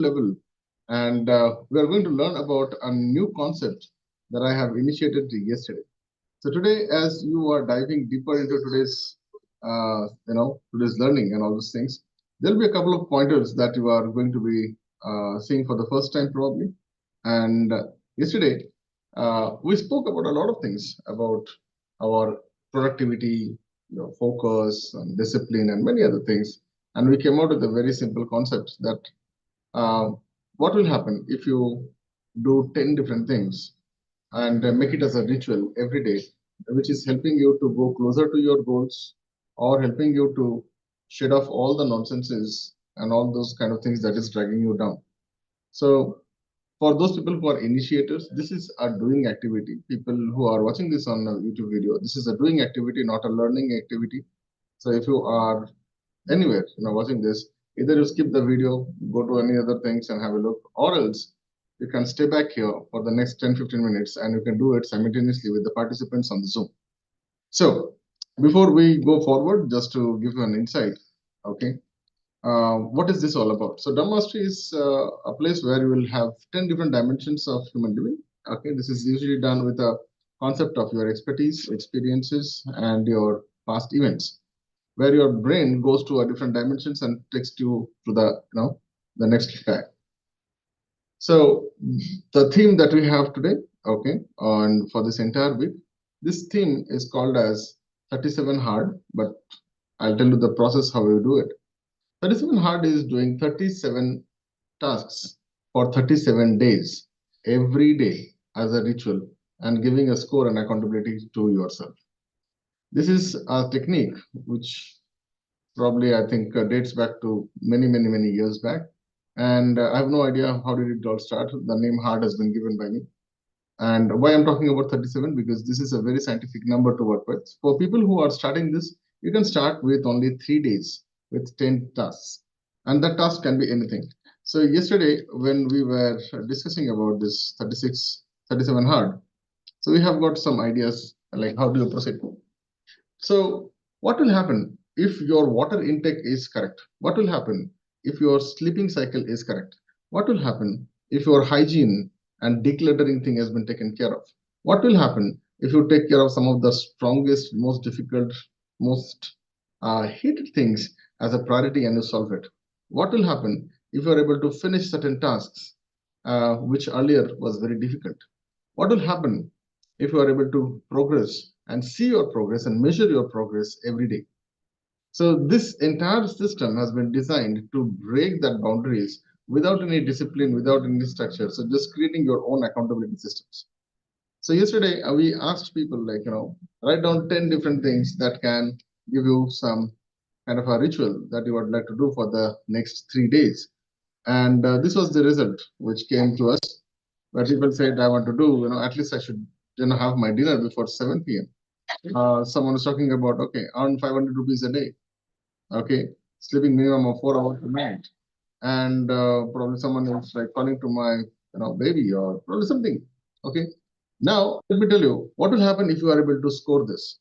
level. And we are going to learn about a new concept that I have initiated yesterday. So today, as you are diving deeper into today's learning and all those things, there'll be a couple of pointers that you are going to be seeing for the first time probably. And yesterday, we spoke about a lot of things about our productivity, focus, and discipline, and many other things. And we came out with a very simple concept that uh, what will happen if you do 10 different things and make it as a ritual every day, which is helping you to go closer to your goals or helping you to shed off all the nonsenses and all those kind of things that is dragging you down. So for those people who are initiators, this is a doing activity. People who are watching this on a YouTube video, this is a doing activity, not a learning activity. So if you are anywhere, watching this, either you skip the video, go to any other things and have a look, or else you can stay back here for the next 10-15 minutes and you can do it simultaneously with the participants on the Zoom. So before we go forward, just to give you an insight, okay, what is this all about? So Dharma Mastery is a place where you will have 10 different dimensions of human living. Okay, this is usually done with a concept of your expertise, experiences, and your past events, where your brain goes to a different dimensions and takes you to the next track. So the theme that we have today, okay, and for this entire week, this theme is called as 37 hard, but I'll tell you the process how you do it. 37 hard is doing 37 tasks for 37 days every day as a ritual and giving a score and accountability to yourself. This is a technique which probably I think dates back to many years back. And I have no idea how did it all start. The name hard has been given by me. And why I'm talking about 37, because this is a very scientific number to work with. For people who are starting this, you can start with only 3 days with 10 tasks. And that task can be anything. So yesterday, when we were discussing about this 37 hard, so we have got some ideas like how do you proceed. So what will happen if your water intake is correct? What will happen if your sleeping cycle is correct? What will happen if your hygiene and decluttering thing has been taken care of? What will happen if you take care of some of the strongest, most difficult, most hated things as a priority and you solve it? What will happen if you are able to finish certain tasks which earlier was very difficult? What will happen if you are able to progress and see your progress and measure your progress every day? So this entire system has been designed to break that boundaries without any discipline, without any structure. So just creating your own accountability systems. So yesterday we asked people like, write down 10 different things that can give you some kind of a ritual that you would like to do for the next 3 days. And this was the result which came to us, where people said, I want to do, at least I should, have my dinner before 7 p.m. Someone was talking about, okay, earn 500 rupees a day. Okay, sleeping minimum of 4 hours a night. And probably someone else like calling to my, baby or probably something. Okay. Now, let me tell you, what will happen if you are able to score this?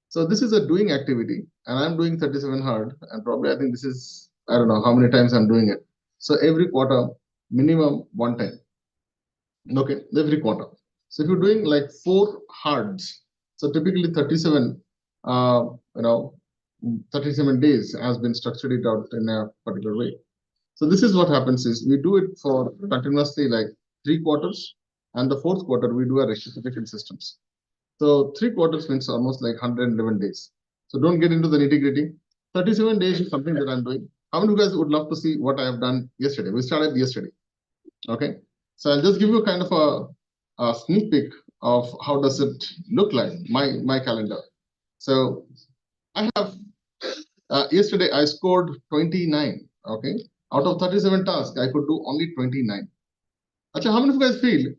So this is a doing activity, and I'm doing 37 hard, and probably I think this is, I don't know how many times I'm doing it. So every quarter, minimum one time. Okay, every quarter. So if you're doing like 4 hards, so typically 37, uh, you know, 37 days has been structured it out in a particular way. So this is what happens is we do it for continuously like 3 quarters, and the fourth quarter we do a rectification systems. So 3 quarters means almost like 111 days. So don't get into the nitty gritty. 37 days is something that I'm doing. How many of you guys would love to see what I have done yesterday? We started yesterday. Okay. So I'll just give you kind of a sneak peek of how does it look like, my calendar. So I have, yesterday I scored 29. Okay. Out of 37 tasks, I could do only 29. Achha, how many of you guys feel,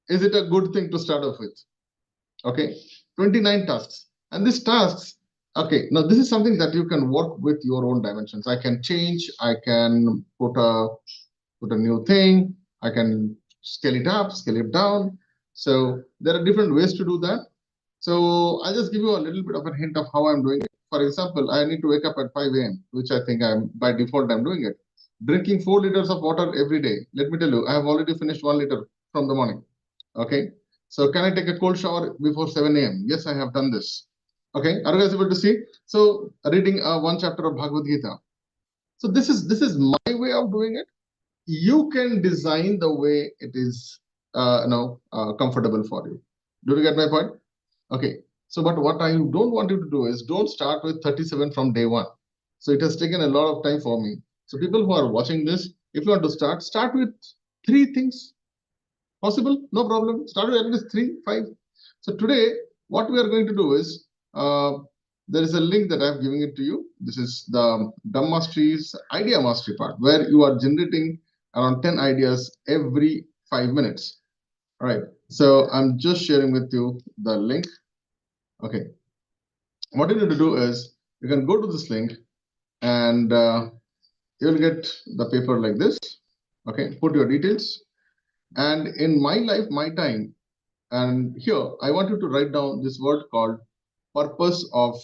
is it a good thing to start off with? Okay. 29 tasks. And these tasks, okay, now this is something that you can work with your own dimensions. I can change, I can put a new thing, I can scale it up, scale it down. So there are different ways to do that. So I'll just give you a little bit of a hint of how I'm doing it. For example, I need to wake up at 5 a.m., which I think I'm by default I'm doing it. Drinking 4 liters of water every day. Let me tell you, I have already finished 1 liter from the morning. Okay. So can I take a cold shower before 7 a.m.? Yes, I have done this. Okay. Are you guys able to see? So reading one chapter of Bhagavad Gita. So this is my way of doing it. You can design the way it is comfortable for you. Do you get my point? Okay. So, but what I don't want you to do is don't start with 37 from day one. So it has taken a lot of time for me. So people who are watching this, if you want to start with 3 things. Possible? No problem. Start with at least 3, 5. So today, what we are going to do is, there is a link that I'm giving it to you. This is the Dumb Mastery's Idea Mastery part, where you are generating around 10 ideas every 5 minutes. All right. So I'm just sharing with you the link. Okay. What you need to do is you can go to this link and you'll get the paper like this. Okay. Put your details. And in my life, my time, and here I want you to write down this word called purpose of,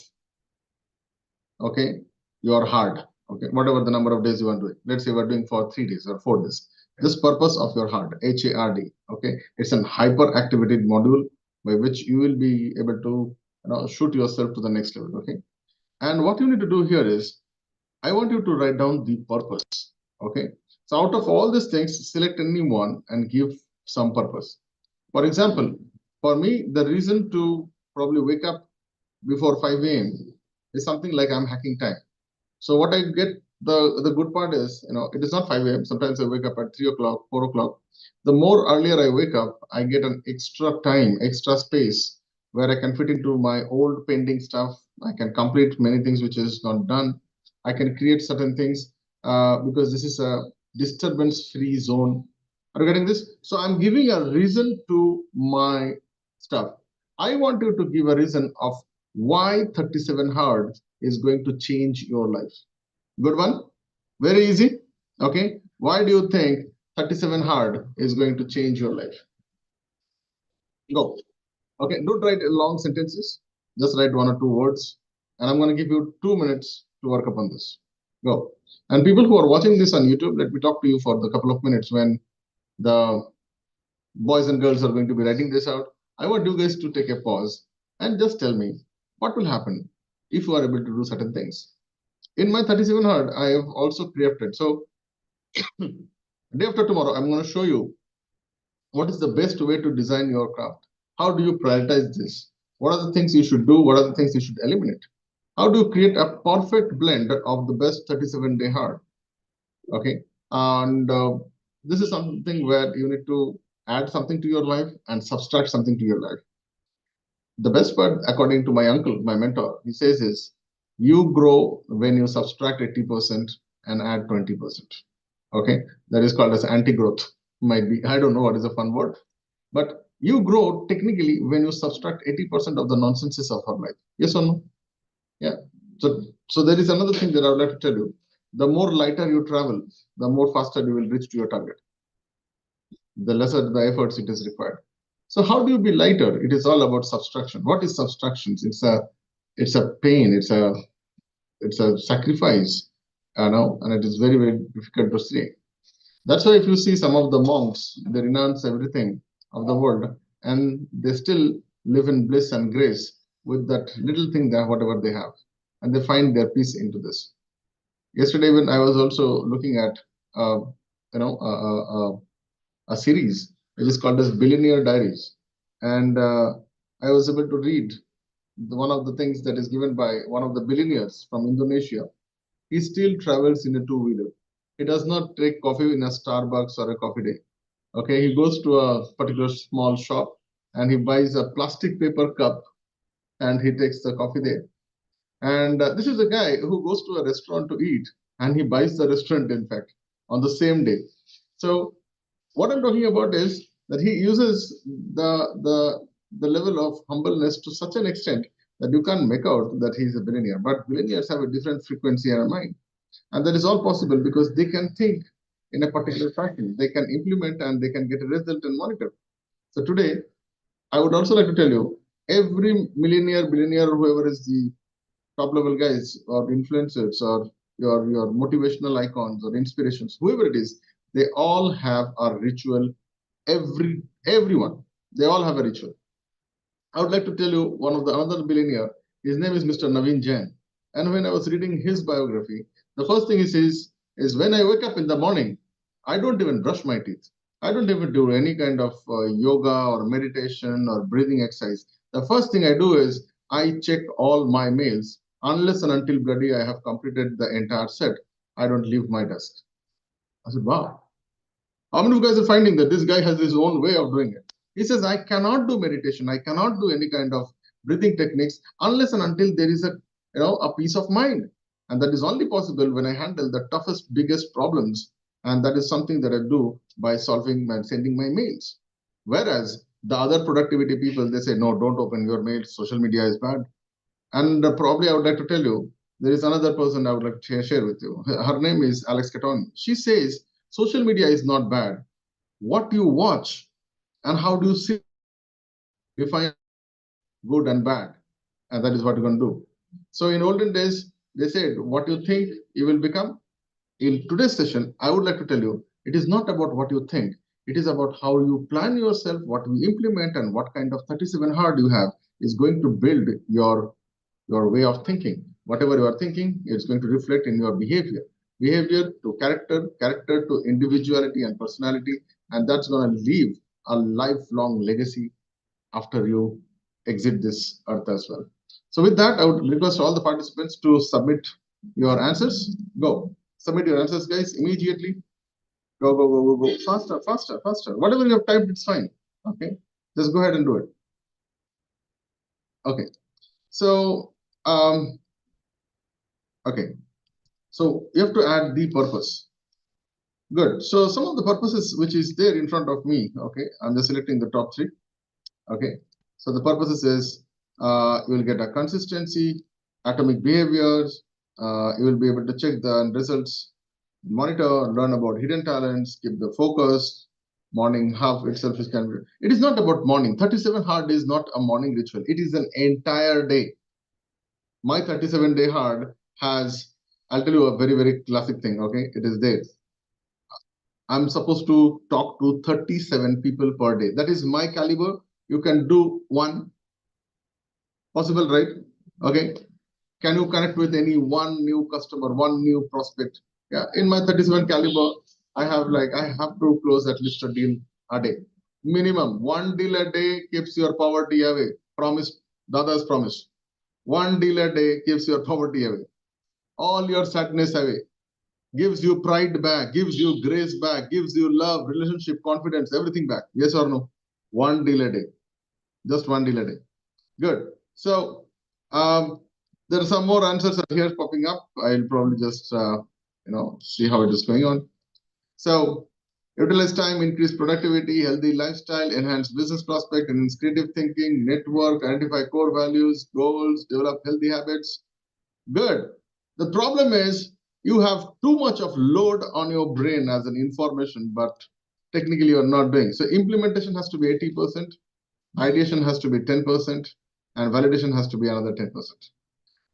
okay, your heart. Okay, whatever the number of days you want to do it. Let's say we're doing for 3 days or 4 days. This purpose of your heart, HARD. Okay, it's an hyperactivated module by which you will be able to shoot yourself to the next level. Okay, and what you need to do here is I want you to write down the purpose. Okay, so out of all these things, select any one and give some purpose. For example, for me, the reason to probably wake up before 5 a.m. is something like I'm hacking time. So what I get, the good part is, it is not 5 a.m. Sometimes I wake up at 3 o'clock, 4 o'clock. The more earlier I wake up, I get an extra time, extra space where I can fit into my old pending stuff. I can complete many things which is not done. I can create certain things because this is a disturbance-free zone. Are you getting this? So I'm giving a reason to my stuff. I want you to give a reason of why 37 hard is going to change your life. Good one. Very easy. Okay. Why do you think 37 hard is going to change your life? Go. Okay. Don't write long sentences. Just write 1 or 2 words. And I'm going to give you 2 minutes to work upon this. Go. And people who are watching this on YouTube, let me talk to you for the couple of minutes when the boys and girls are going to be writing this out. I want you guys to take a pause and just tell me what will happen if you are able to do certain things. In my 37 hard, I have also created. So day after tomorrow, I'm going to show you what is the best way to design your craft. How do you prioritize this? What are the things you should do? What are the things you should eliminate? How do you create a perfect blend of the best 37-day hard? Okay. And this is something where you need to add something to your life and subtract something to your life. The best part, according to my uncle, my mentor, he says is you grow when you subtract 80% and add 20%. Okay, that is called as anti-growth. Might be, I don't know what is a fun word, but you grow technically when you subtract 80% of the nonsenses of our life. Yes or no? Yeah. So there is another thing that I would like to tell you. The more lighter you travel, the more faster you will reach to your target. The lesser the efforts it is required. So how do you be lighter? It is all about subtraction. What is subtractions? It's a pain. It's a sacrifice. And it is very very difficult to say. That's why if you see some of the monks, they renounce everything of the world, and they still live in bliss and grace with that little thing that whatever they have, and they find their peace into this. Yesterday, when I was also looking at, you know, a series which is called as Billionaire Diaries, and I was able to read one of the things that is given by one of the billionaires from Indonesia. He still travels in a two-wheeler. He does not take coffee in a Starbucks or a coffee day. Okay, he goes to a particular small shop and he buys a plastic paper cup and he takes the coffee there. And this is a guy who goes to a restaurant to eat and he buys the restaurant, in fact, on the same day. So what I'm talking about is that he uses the level of humbleness to such an extent that you can't make out that he's a billionaire. But billionaires have a different frequency and a mind. And that is all possible because they can think in a particular fashion. They can implement and they can get a result and monitor. So today, I would also like to tell you, every millionaire, billionaire, whoever is the top level guys or influencers or your motivational icons or inspirations, whoever it is, they all have a ritual. Everyone, they all have a ritual. I would like to tell you one of the another billionaire. His name is Mr. Naveen Jain. And when I was reading his biography, the first thing he says is, when I wake up in the morning, I don't even brush my teeth. I don't even do any kind of yoga or meditation or breathing exercise. The first thing I do is I check all my mails. Unless and until bloody I have completed the entire set, I don't leave my desk. I said, wow. How many of you guys are finding that this guy has his own way of doing it? He says, I cannot do meditation. I cannot do any kind of breathing techniques unless and until there is a peace of mind. And that is only possible when I handle the toughest, biggest problems. And that is something that I do by solving and sending my mails. Whereas the other productivity people, they say, no, don't open your mails. Social media is bad. And probably I would like to tell you, there is another person I would like to share with you. Her name is Alex Catoni. She says, social media is not bad. What you watch and how do you see, define good and bad. And that is what you're going to do. So in olden days, they said, what you think, you will become. In today's session, I would like to tell you, it is not about what you think. It is about how you plan yourself, what you implement, and what kind of 37 hard you have is going to build your way of thinking. Whatever you are thinking, it's going to reflect in your behavior. Behavior to character, character to individuality and personality, and that's going to leave a lifelong legacy after you exit this earth as well. So with that, I would request all the participants to submit your answers. Go. Submit your answers, guys, immediately. Go, go, go, go, go. Faster, faster, faster. Whatever you have typed, it's fine. Okay. Just go ahead and do it. Okay. So, okay. So you have to add the purpose. Good. So some of the purposes which is there in front of me, okay, I'm just selecting the top three. Okay. So the purposes is you will get a consistency, atomic behaviors, you will be able to check the results, monitor, learn about hidden talents, keep the focus. Morning half itself is kind of, it is not about morning. 37 hard is not a morning ritual. It is an entire day. My 37-day hard has, I'll tell you a very, very classic thing. Okay. It is there. I'm supposed to talk to 37 people per day. That is my caliber. You can do one. Possible, right? Okay. Can you connect with any one new customer, one new prospect? Yeah. In my 37 caliber, I have to close at least a deal a day. Minimum one deal a day keeps your poverty away. Promise, Dada's promise. One deal a day keeps your poverty away. All your sadness away. Gives you pride back, gives you grace back, gives you love, relationship, confidence, everything back. Yes or no? One deal a day. Just one deal a day. Good. So there are some more answers here popping up. I'll probably just see how it is going on. So utilize time, increase productivity, healthy lifestyle, enhance business prospect, enhance creative thinking, network, identify core values, goals, develop healthy habits. Good. The problem is you have too much of load on your brain as an information, but technically you're not doing. So implementation has to be 80%, ideation has to be 10%, and validation has to be another 10%,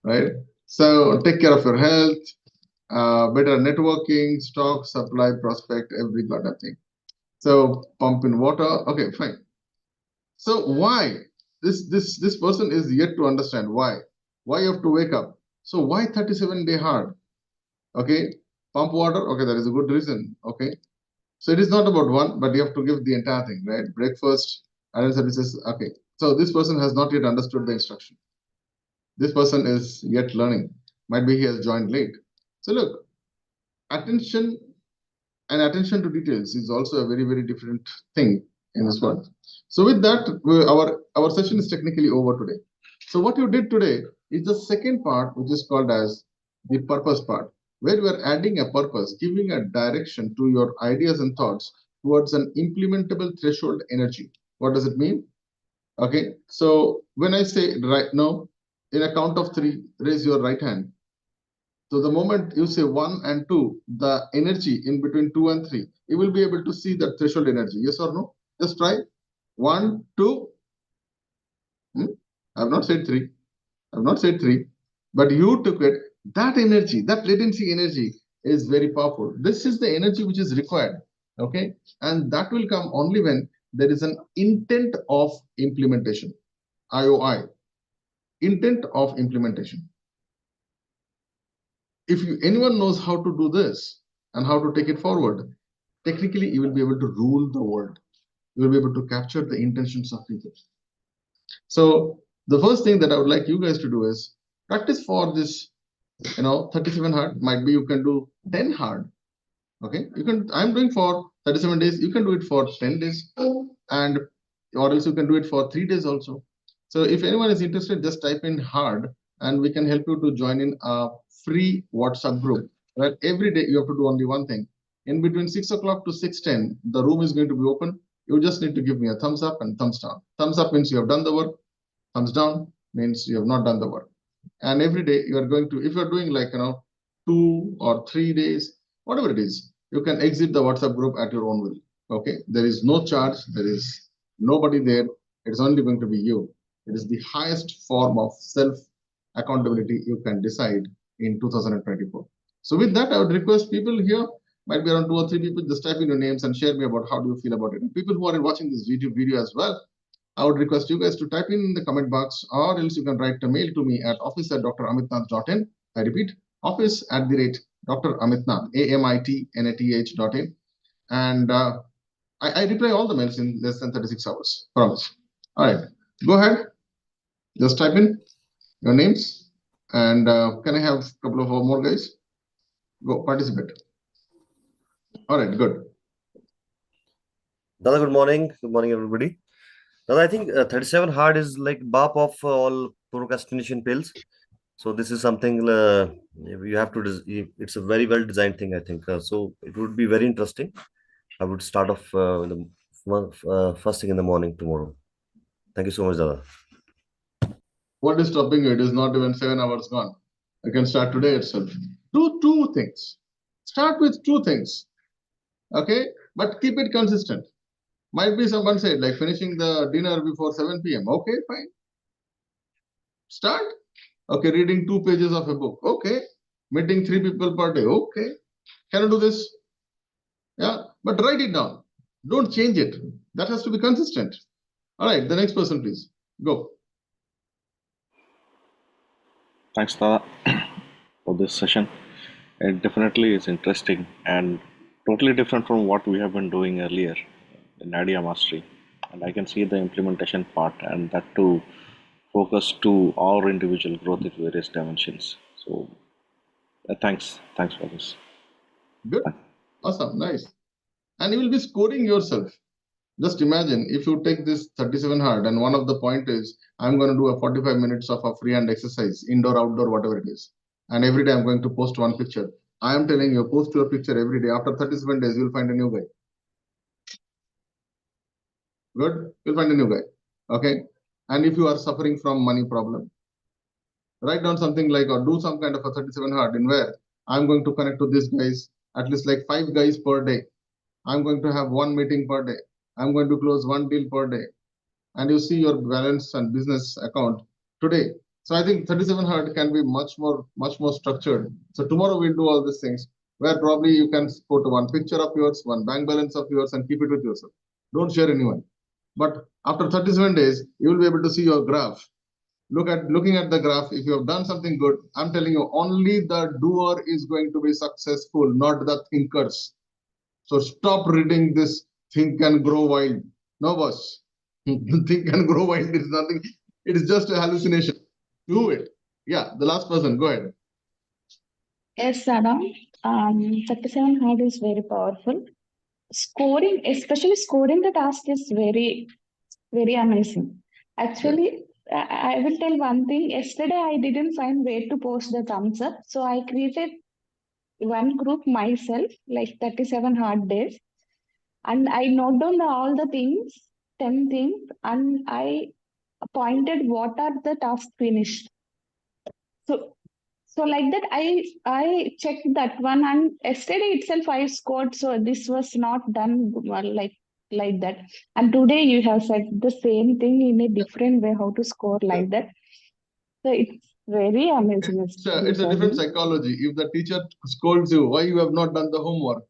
right? So take care of your health, better networking, stock, supply, prospect, every goddamn thing. So pump in water. Okay, fine. So why this person is yet to understand why you have to wake up. So why 37-day hard? Okay, pump water. Okay, that is a good reason. Okay, so it is not about one, but you have to give the entire thing, right? Breakfast, adult services. Okay, so this person has not yet understood the instruction. This person is yet learning. Might be he has joined late. So look, attention and attention to details is also a very, very different thing in this world. So with that, our session is technically over today. So what you did today is the second part, which is called as the purpose part, where you are adding a purpose, giving a direction to your ideas and thoughts towards an implementable threshold energy. What does it mean? Okay, so when I say right now, in a count of three, raise your right hand. So the moment you say 1 and 2, the energy in between 2 and 3, you will be able to see that threshold energy. Yes or no? Just try. 1, 2. I have not said 3. I have not said 3. But you took it. That energy, that latency energy is very powerful. This is the energy which is required. Okay. And that will come only when there is an intent of implementation. IOI, intent of implementation. If anyone knows how to do this and how to take it forward, technically you will be able to rule the world. You will be able to capture the intentions of people. So the first thing that I would like you guys to do is practice for this, 37 hard. Might be you can do 10 hard. Okay, you can. I'm doing for 37 days. You can do it for 10 days, and or else you can do it for 3 days also. So if anyone is interested, just type in hard, and we can help you to join in a free WhatsApp group. Where every day you have to do only one thing. In between 6 o'clock to 6:10, the room is going to be open. You just need to give me a thumbs up and thumbs down. Thumbs up means you have done the work. Thumbs down means you have not done the work. And every day you are going to, if you're doing like 2 or 3 days, whatever it is, you can exit the WhatsApp group at your own will. Okay, there is no charge, there is nobody there. It's only going to be you. It is the highest form of self accountability you can decide in 2024. So with that, I would request people here, might be around 2 or 3 people, just type in your names and share me about how do you feel about it. And people who are watching this YouTube video as well, I would request you guys to type in the comment box, or else you can write a mail to me at office@dramitnath.in. I repeat, office@dramitnath, AMITNATH.in. And I reply all the mails in less than 36 hours, promise. All right, go ahead. Just type in your names. And can I have a couple of more guys? Go participate. All right, good. Dada, good morning. Good morning, everybody. Dada, I think 37 hard is like BAP of all procrastination pills. So this is something you have to. It's a very well designed thing, I think. So it would be very interesting. I would start off first thing in the morning tomorrow. Thank you so much, Dada. What is stopping you? It is not even 7 hours gone. I can start today itself. Do two things. Start with two things. Okay, but keep it consistent. Might be someone said like finishing the dinner before 7 p.m. Okay, fine. Start. Okay, reading 2 pages of a book. Okay, meeting 3 people per day. Okay, can you do this? Yeah, but write it down. Don't change it. That has to be consistent. All right, the next person, please go. Thanks, Dada, for this session. It definitely is interesting and totally different from what we have been doing earlier in Idea Mastery. And I can see the implementation part and that too focus to our individual growth in various dimensions. So thanks for this. Good, awesome, nice. And you will be scoring yourself. Just imagine if you take this 37 hard and one of the point is I'm going to do a 45 minutes of a free hand exercise, indoor, outdoor, whatever it is. And every day I'm going to post one picture. I am telling you, post your picture every day. After 37 days, you'll find a new guy. Good, you'll find a new guy. Okay. And if you are suffering from money problem, write down something like or do some kind of a 37 hard in where I'm going to connect to these guys, at least like 5 guys per day. I'm going to have one meeting per day. I'm going to close one deal per day. And you see your balance and business account today. So I think 37 hard can be much more structured. So tomorrow we'll do all these things where probably you can put one picture of yours, one bank balance of yours, and keep it with yourself. Don't share anyone. But after 37 days, you will be able to see your graph. Looking at the graph, if you have done something good, I'm telling you, only the doer is going to be successful, not the thinkers. So stop reading this think and grow wild. No, boss. Think and grow wild is nothing. It is just a hallucination. Do it. Yeah, the last person, go ahead. Yes, Dada. 37 hard is very powerful. Scoring, especially scoring the task is very, very amazing. Actually, I will tell one thing. Yesterday, I didn't find where to post the thumbs up. So I created one group myself, like 37 hard days. And I note down all the things, 10 things, and I pointed what are the tasks finished. So like that, I checked that one, and yesterday itself I scored. So this was not done well, like that. And today you have said the same thing in a different way how to score like that. So Very amazing. It's a different psychology. If the teacher scolds you, why you have not done the homework?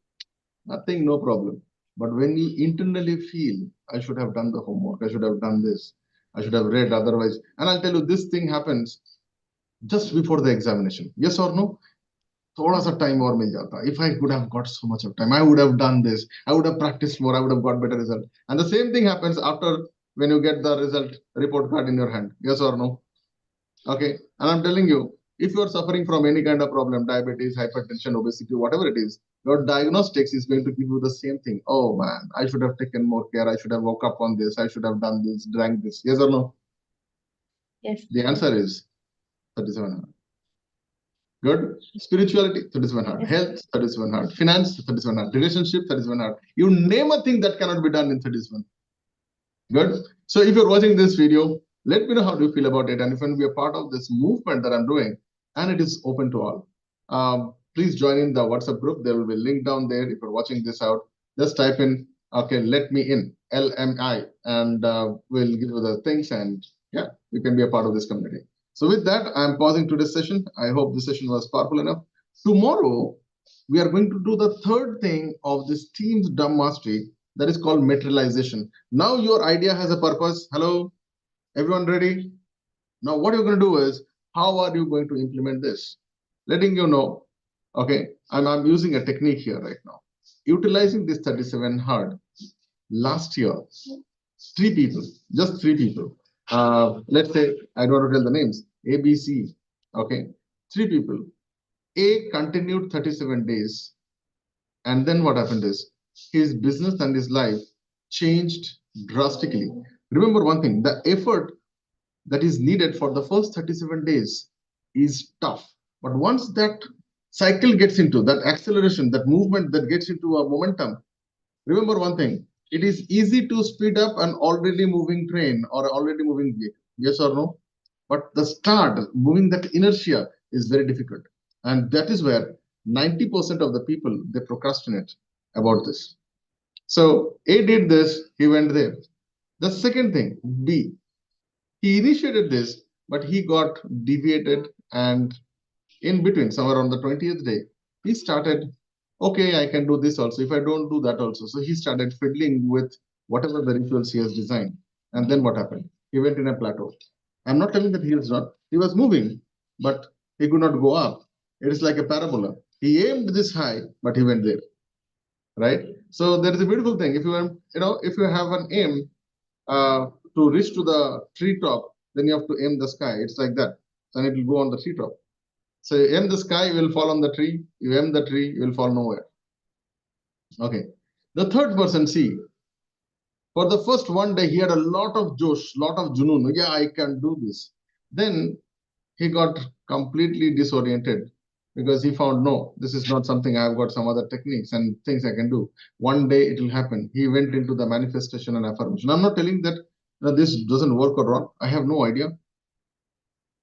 Nothing, no problem. But when you internally feel, I should have done the homework, I should have done this, I should have read otherwise. And I'll tell you, this thing happens just before the examination. Yes or no? थोड़ा सा time और मिल जाता. If I could have got so much of time, I would have done this. I would have practiced more. I would have got better result. And the same thing happens after when you get the result report card in your hand. Yes or no? Okay. And I'm telling you, if you are suffering from any kind of problem, diabetes, hypertension, obesity, whatever it is, your diagnostics is going to give you the same thing. Oh man, I should have taken more care. I should have woke up on this. I should have done this, drank this. Yes or no? Yes. The answer is 3700. Good. Spirituality, 3700. Health, 3700. Finance, 3700. Relationship, 3700. You name a thing that cannot be done in 37. Good. So if you're watching this video, let me know how do you feel about it. And if you want to be a part of this movement that I'm doing, and it is open to all, please join in the WhatsApp group. There will be a link down there. If you're watching this out, just type in, okay, let me in, LMI, and we'll give you the things. And yeah, you can be a part of this community. So with that, I'm pausing today's session. I hope this session was powerful enough. Tomorrow, we are going to do the third thing of this team's dumb mastery, that is called materialization. Now your idea has a purpose. Hello, everyone ready? Now what you're going to do is, how are you going to implement this? Letting you know, okay, I'm using a technique here right now. Utilizing this 37 hard. Last year, just three people. Let's say, I don't want to tell the names, A, B, C, okay, three people. A continued 37 days. And then what happened is, his business and his life changed drastically. Remember one thing, the effort that is needed for the first 37 days is tough. But once that cycle gets into that acceleration, that movement that gets into a momentum, remember one thing, it is easy to speed up an already moving train or already moving vehicle. Yes or no? But the start, moving that inertia is very difficult. And that is where 90% of the people, they procrastinate about this. So A did this, he went there. The second thing, B, he initiated this, but he got deviated, and in between, somewhere on the 20th day, he started, okay, I can do this also, if I don't do that also. So he started fiddling with whatever the rituals he has designed. And then what happened? He went in a plateau. I'm not telling that he was moving, but he could not go up. It is like a parabola. He aimed this high, but he went there, right? So there is a beautiful thing. If if you have an aim to reach to the treetop, then you have to aim the sky. It's like that. Then it will go on the treetop. So you aim the sky, you will fall on the tree. You aim the tree, you will fall nowhere. Okay. The third person, see, for the first one day, he had a lot of josh, lot of junoon. Yeah, I can do this. Then he got completely disoriented because he found, no, this is not something. I've got some other techniques and things I can do. One day it will happen. He went into the manifestation and affirmation. I'm not telling that this doesn't work or wrong. I have no idea.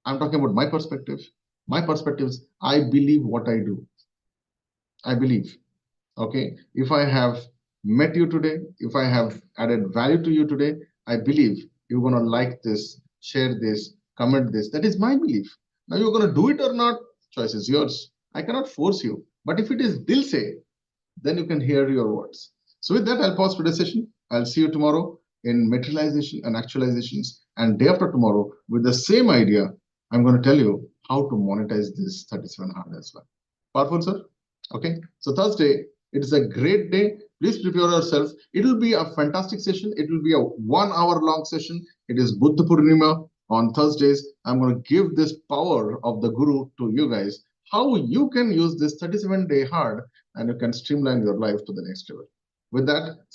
I'm talking about my perspective. My perspective is, I believe what I do. I believe. Okay. If I have met you today, if I have added value to you today, I believe you're going to like this, share this, comment this. That is my belief. Now you're going to do it or not, choice is yours. I cannot force you. But if it is dil say, then you can hear your words. So with that, I'll pause today's session. I'll see you tomorrow in materialization and actualizations. And day after tomorrow, with the same idea, I'm going to tell you how to monetize this 37 hard as well. Powerful, sir? Okay. So Thursday, it is a great day. Please prepare yourself. It will be a fantastic session. It will be a 1 hour long session. It is Buddha Purnima on Thursdays. I'm going to give this power of the Guru to you guys, how you can use this 37-day hard and you can streamline your life to the next level. With that,